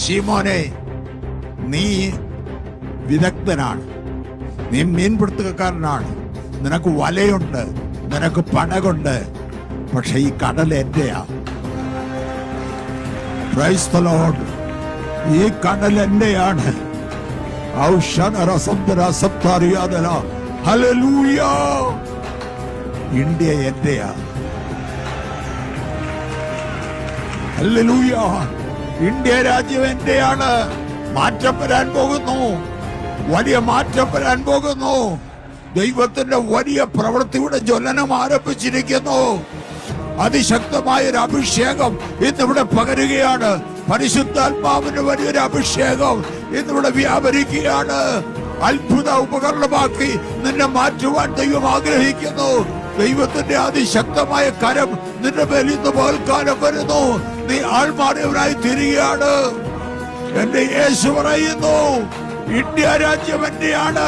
ശിമോനെ, നീ വിദഗ്ധനാണ്, നീ മീൻപിടുത്തക്കാരനാണ്, നിനക്ക് വലയുണ്ട്, നിനക്ക് പടകുണ്ട്, പക്ഷെ ഈ കടൽ എന്റെയാ. Praise the Lord. ഈ കടൽ എന്റെയാണ്. ഹല്ലേലൂയ. ഇന്ത്യ എന്റെയാ. ഹല്ലേലൂയ. ഇന്ത്യ രാജ്യം എന്റെയാണ്. മാറ്റം വരാൻ പോകുന്നു, വലിയ മാറ്റം വരാൻ പോകുന്നു. ദൈവത്തിന്റെ വലിയ പ്രവൃത്തിയുടെ ജ്വലനം ആരംഭിച്ചിരിക്കുന്നു. അതിശക്തമായൊരു അഭിഷേകം ഇന്നിവിടെ പകരുകയാണ്. പരിശുദ്ധാത്മാവിന്റെ വലിയൊരു അഭിഷേകം ഇന്നിവിടെ വ്യാപരിക്കുകയാണ്. അത്ഭുത ഉപകരണമാക്കി നിന്നെ മാറ്റുവാൻ ദൈവം ആഗ്രഹിക്കുന്നു. ദൈവത്തിന്റെ അതിശക്തമായ കരം നിന്റെ മേൽ ഇന്ന് പകൽക്കാലം വരുന്നു. നീ ആൾമാറിയവനായി തീരുകയാണ്. എന്റെ യേശു പറയുന്നു, ഇന്ത്യ രാജ്യം എന്റെയാണ്.